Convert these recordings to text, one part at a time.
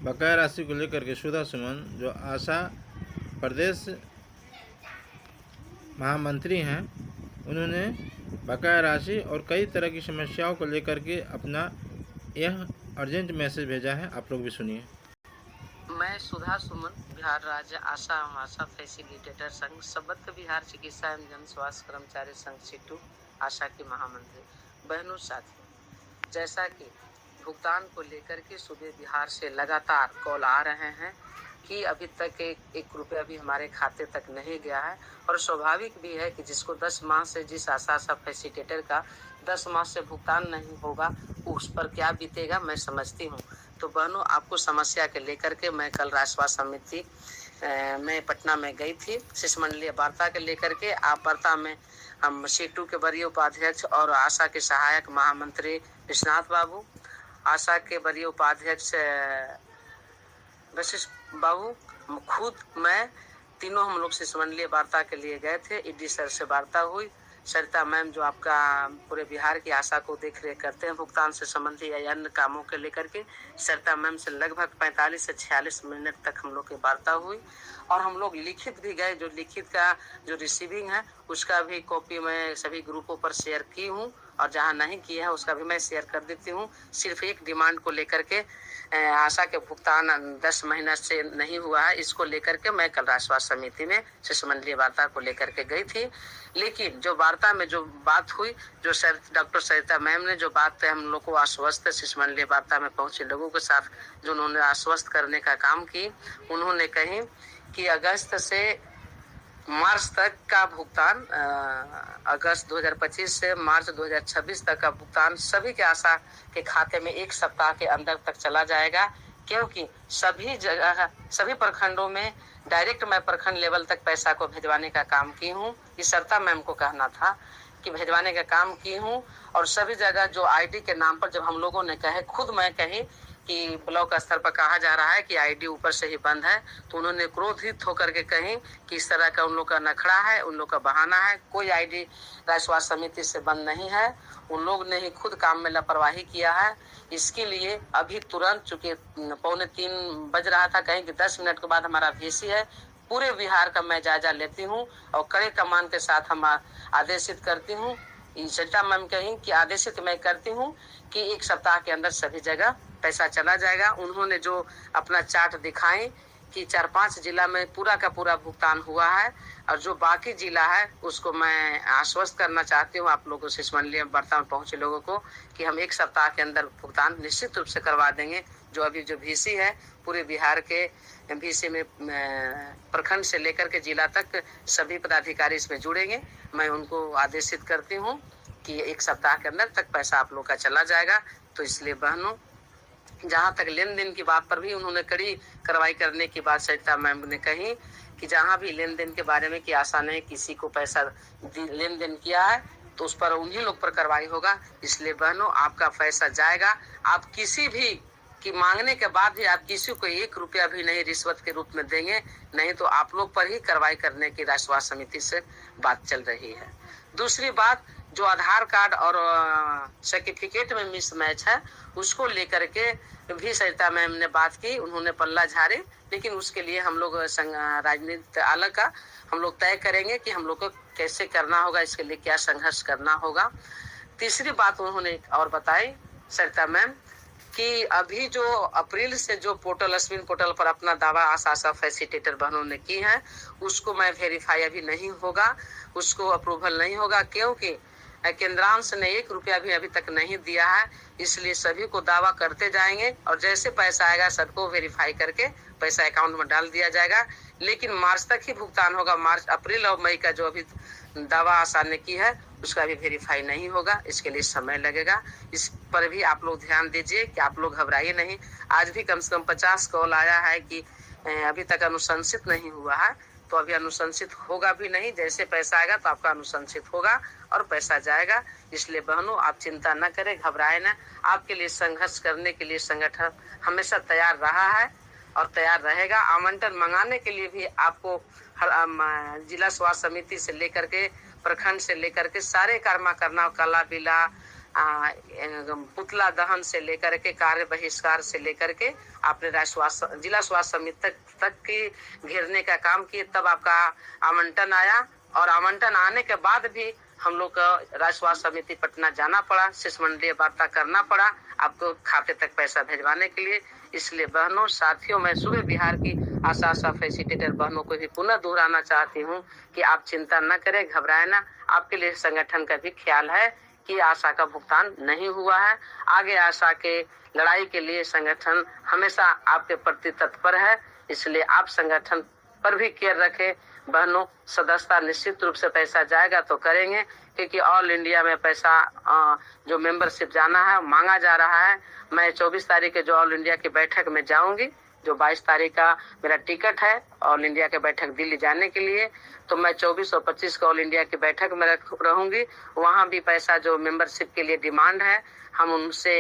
बकाया राशि को लेकर के सुधा सुमन जो आशा प्रदेश महामंत्री हैं, उन्होंने बकाया राशि और कई तरह की समस्याओं को लेकर के अपना यह अर्जेंट मैसेज भेजा है। आप लोग भी सुनिए। मैं सुधा सुमन, बिहार राज्य आशा एवं आशा फैसिलिटेटर संघ, सबद्ध बिहार चिकित्सा एवं जन स्वास्थ्य कर्मचारी संघ सिट्टू, आशा की महामंत्री। बहनों साथियों, जैसा कि भुगतान को लेकर के सूबे बिहार से लगातार कॉल आ रहे हैं कि अभी तक एक रुपया भी हमारे खाते तक नहीं गया है, और स्वाभाविक भी है कि जिसको 10 माह से, जिस आशा फैसिलिटेटर का 10 माह से भुगतान नहीं होगा, उस पर क्या बीतेगा मैं समझती हूँ। तो बहनों, आपको समस्या के लेकर के मैं कल राष्ट्र समिति में पटना में गई थी, शिष्टमंडलीय वार्ता के लेकर के। आप वार्ता में हम सीटू के वरीय उपाध्यक्ष और आशा के सहायक महामंत्री विश्वनाथ बाबू, आशा के वरीय उपाध्यक्ष वशिष्ठ बाबू, खुद मैं, तीनों हम लोग शिष्टमंडलीय वार्ता के लिए गए थे। ईडी सर से वार्ता हुई। सरिता मैम जो आपका पूरे बिहार की आशा को देख रेख करते हैं भुगतान से संबंधी या अन्य कामों के लेकर के, सरिता मैम से लगभग 45 से 46 मिनट तक हम लोग की वार्ता हुई। और हम लोग लिखित भी गए, जो लिखित का जो रिसीविंग है उसका भी कॉपी मैं सभी ग्रुपों पर शेयर की हूँ, और जहाँ नहीं किए हैं उसका भी मैं शेयर कर देती हूँ। सिर्फ एक डिमांड को लेकर के, आशा के भुगतान 10 महीना से नहीं हुआ है, इसको लेकर के मैं कल राष्ट्र समिति में शिष्टमंडलीय वार्ता को लेकर के गई थी। लेकिन जो वार्ता में जो बात हुई, जो डॉक्टर सरिता मैम ने जो बात हम लोग को आश्वस्त, शिष्टमंडलीय वार्ता में पहुंचे लोगों के साथ जो उन्होंने आश्वस्त करने का काम की, उन्होंने कही कि अगस्त से मार्च तक का भुगतान, अगस्त 2025 से मार्च 2026 तक का भुगतान सभी के आशा के खाते में 1 सप्ताह के अंदर तक चला जाएगा। क्योंकि सभी जगह, सभी प्रखंडों में डायरेक्ट मैं प्रखंड लेवल तक पैसा को भिजवाने का काम की हूँ। इस सरिता मैम को कहना था कि भिजवाने का काम की हूँ। और सभी जगह जो आईडी के नाम पर जब हम लोगों ने कहे, खुद मैं कही कि ब्लॉक स्तर पर कहा जा रहा है कि आईडी ऊपर से ही बंद है, तो उन्होंने क्रोधित होकर के कही कि इस तरह का उन लोग का नखड़ा है, उन लोग का बहाना है। कोई आईडी राज्य स्वास्थ्य समिति से बंद नहीं है, उन लोग ने ही खुद काम में लापरवाही किया है। इसके लिए अभी तुरंत, चूंकि 2:45 बज रहा था, कहीं कि 10 मिनट के बाद हमारा VC है, पूरे बिहार का मैं जायजा लेती हूँ और कड़े कमान के साथ हम आदेशित करती हूँ। सरिता मैम कहीं कि आदेशित मैं करती हूँ कि 1 सप्ताह के अंदर सभी जगह पैसा चला जाएगा। उन्होंने जो अपना चार्ट दिखाई कि 4-5 जिला में पूरा का पूरा भुगतान हुआ है, और जो बाकी जिला है उसको मैं आश्वस्त करना चाहती हूँ आप लोगों से, शिष्टमंडलीय वार्ता में पहुंचे लोगों को, कि हम 1 सप्ताह के अंदर भुगतान निश्चित रूप से करवा देंगे। जो अभी जो VC है, पूरे बिहार के VC में प्रखंड से लेकर के जिला तक सभी पदाधिकारी इसमें जुड़ेंगे। मैं उनको आदेशित करती हूँ कि 1 सप्ताह के अंदर तक पैसा आप लोग का चला जाएगा। तो इसलिए बहनों, जहाँ तक लेन देन की बात पर भी उन्होंने कड़ी कार्रवाई करने की बात सरिता मैम ने कही कि जहाँ भी लेन देन के बारे में कि आशा ने किसी को पैसा लेन देन किया है तो उस पर उन्हीं लोग पर कार्रवाई होगा। इसलिए बहनों, आपका पैसा जाएगा। आप किसी भी की मांगने के बाद भी आप किसी को 1 रुपया भी नहीं रिश्वत के रूप में देंगे, नहीं तो आप लोग पर ही कार्रवाई करने की राज्य स्वास्थ्य समिति से बात चल रही है। दूसरी बात, जो आधार कार्ड और सर्टिफिकेट में मिसमैच है, उसको लेकर के भी सरिता मैम ने बात की, उन्होंने पल्ला झाड़े। लेकिन उसके लिए हम लोग राजनीति अलग का हम लोग तय करेंगे कि हम लोग को कैसे करना होगा, इसके लिए क्या संघर्ष करना होगा। तीसरी बात उन्होंने और बताई सरिता मैम कि अभी जो अप्रैल से जो पोर्टल, अश्विन पोर्टल पर अपना दावा आशा फैसिलिटेटर बहनों ने की है, उसको मैं वेरीफाई अभी नहीं होगा, उसको अप्रूवल नहीं होगा, क्योंकि केंद्रांश ने 1 रुपया भी अभी तक नहीं दिया है। इसलिए सभी को दावा करते जाएंगे और जैसे पैसा आएगा सबको वेरीफाई करके पैसा अकाउंट में डाल दिया जाएगा। लेकिन मार्च तक ही भुगतान होगा। मार्च, अप्रैल और मई का जो अभी दावा आशा ने की है उसका भी वेरीफाई नहीं होगा, इसके लिए समय लगेगा। इस पर भी आप लोग ध्यान दीजिए कि आप लोग घबराइए नहीं। आज भी कम से कम 50 कॉल आया है कि अभी तक अनुशंसित नहीं हुआ है, तो अभी अनुशंसित होगा भी नहीं। जैसे पैसा आएगा तो आपका अनुशंसित होगा और पैसा जाएगा। इसलिए बहनों, आप चिंता न करें, घबराए न। आपके लिए संघर्ष करने के लिए संगठन हमेशा तैयार रहा है और तैयार रहेगा। आवंटन मंगाने के लिए भी आपको जिला स्वास्थ्य समिति से लेकर के प्रखंड से लेकर के सारे कर्मा करना, कला बिला, पुतला दहन से लेकर के कार्य बहिष्कार से लेकर के आपने जिला स्वास्थ्य समिति तक की घेरने का काम किए। तब आपका आवंटन आया और आवंटन आने के बाद भी हम लोग को राज्य स्वास्थ्य समिति पटना जाना पड़ा, शिष्टमंडलीय वार्ता करना पड़ा आपको खाते तक पैसा भेजवाने के लिए। इसलिए बहनों साथियों, मैं सुबह बिहार की आशा फैसिलिटेटर बहनों को भी पुनः दोहराना चाहती हूँ कि आप चिंता न करें, घबराएं ना। आपके लिए संगठन का भी ख्याल है कि आशा का भुगतान नहीं हुआ है। आगे आशा के लड़ाई के लिए संगठन हमेशा आपके प्रति तत्पर है, इसलिए आप संगठन पर भी केयर रखें। बहनों, सदस्यता निश्चित रूप से पैसा जाएगा तो करेंगे, क्योंकि ऑल इंडिया में पैसा जो मेंबरशिप जाना है मांगा जा रहा है। मैं 24 तारीख के जो ऑल इंडिया की बैठक में जाऊंगी, जो 22 तारीख का मेरा टिकट है ऑल इंडिया की बैठक दिल्ली जाने के लिए, तो मैं 24 और 25 को ऑल इंडिया की बैठक में रहूंगी। वहां भी पैसा जो मेंबरशिप के लिए डिमांड है, हम उनसे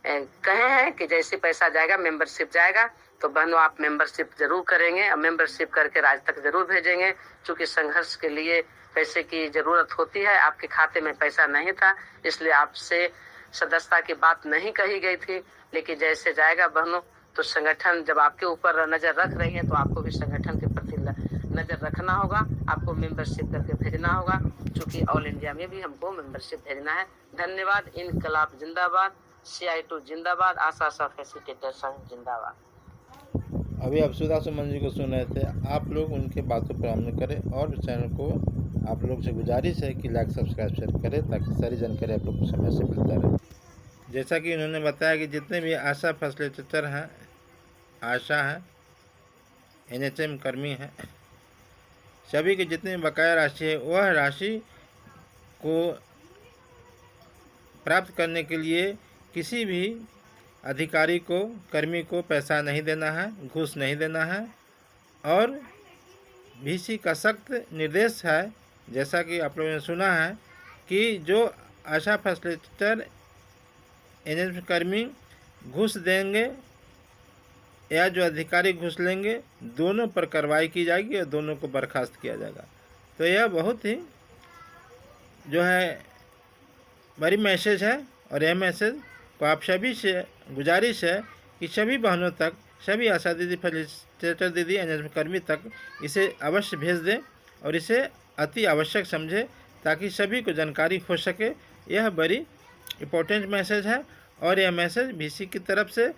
कहे हैं कि जैसे पैसा जाएगा मेंबरशिप जाएगा। तो बहनों, आप मेंबरशिप जरूर करेंगे और मेंबरशिप करके राज्य तक जरूर भेजेंगे, क्योंकि संघर्ष के लिए पैसे की जरूरत होती है। आपके खाते में पैसा नहीं था, इसलिए आपसे सदस्यता की बात नहीं कही गई थी, लेकिन जैसे जाएगा बहनों, तो संगठन जब आपके ऊपर नजर रख रही है तो आपको भी संगठन के प्रति नजर रखना होगा, आपको मेंबरशिप करके भेजना होगा, क्योंकि ऑल इंडिया में भी हमको मेंबरशिप भेजना है। धन्यवाद। इनकलाब जिंदाबाद, CI2 जिंदाबाद, आशा फैसिलिटेटर संघ जिंदाबाद। अभी आप सुधा सुमन जी को सुन रहे थे। आप लोग उनके बातों पर अमल करें और चैनल को आप लोग से गुजारिश है कि लाइक सब्सक्राइब शेयर करें, ताकि सारी जानकारी आप लोग को समय से मिलता रहे। जैसा कि उन्होंने बताया कि जितने भी आशा फैसिलिटेटर हैं, आशा है, NHM कर्मी हैं, सभी के जितने बकाया राशि है वह राशि को प्राप्त करने के लिए किसी भी अधिकारी को, कर्मी को पैसा नहीं देना है, घूस नहीं देना है। और VC का सख्त निर्देश है, जैसा कि आप लोगों ने सुना है, कि जो आशा फैसिलिटेटर NHM कर्मी घूस देंगे या जो अधिकारी घूस लेंगे, दोनों पर कार्रवाई की जाएगी और दोनों को बर्खास्त किया जाएगा। तो यह बहुत ही जो है बड़ी मैसेज है, और यह मैसेज को आप सभी से गुजारिश है कि सभी बहनों तक, सभी आशा दीदी, फैसिलिटेटर दीदी, NHM कर्मी तक इसे अवश्य भेज दें और इसे अति आवश्यक समझें, ताकि सभी को जानकारी हो सके। यह बड़ी इम्पोर्टेंट मैसेज है और यह मैसेज VC की तरफ से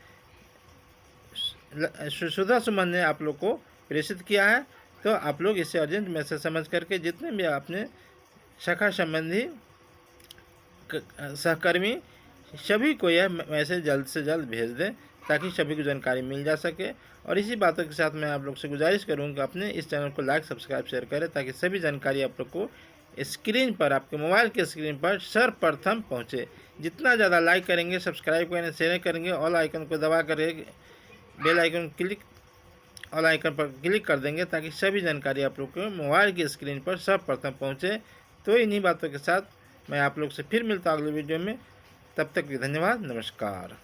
सुधा सुमन ने आप लोग को प्रेषित किया है। तो आप लोग इसे अर्जेंट मैसेज समझ करके जितने भी अपने शाखा संबंधी सहकर्मी, सभी को यह मैसेज जल्द से जल्द भेज दें, ताकि सभी को जानकारी मिल जा सके। और इसी बातों के साथ मैं आप लोग से गुजारिश करूँगा कि अपने इस चैनल को लाइक सब्सक्राइब शेयर करें, ताकि सभी जानकारी आप लोग को स्क्रीन पर, आपके मोबाइल के स्क्रीन पर सर्वप्रथम पहुँचे। जितना ज़्यादा लाइक करेंगे, सब्सक्राइब करेंगे, शेयर करेंगे, ऑल आइकन को दबा कर बेल आइकन ऑल आइकन पर क्लिक कर देंगे, ताकि सभी जानकारी आप लोग को मोबाइल की स्क्रीन पर सर्वप्रथम पहुँचे। तो इन्हीं बातों के साथ मैं आप लोग से फिर मिलता हूँ अगले वीडियो में। तब तक धन्यवाद, नमस्कार।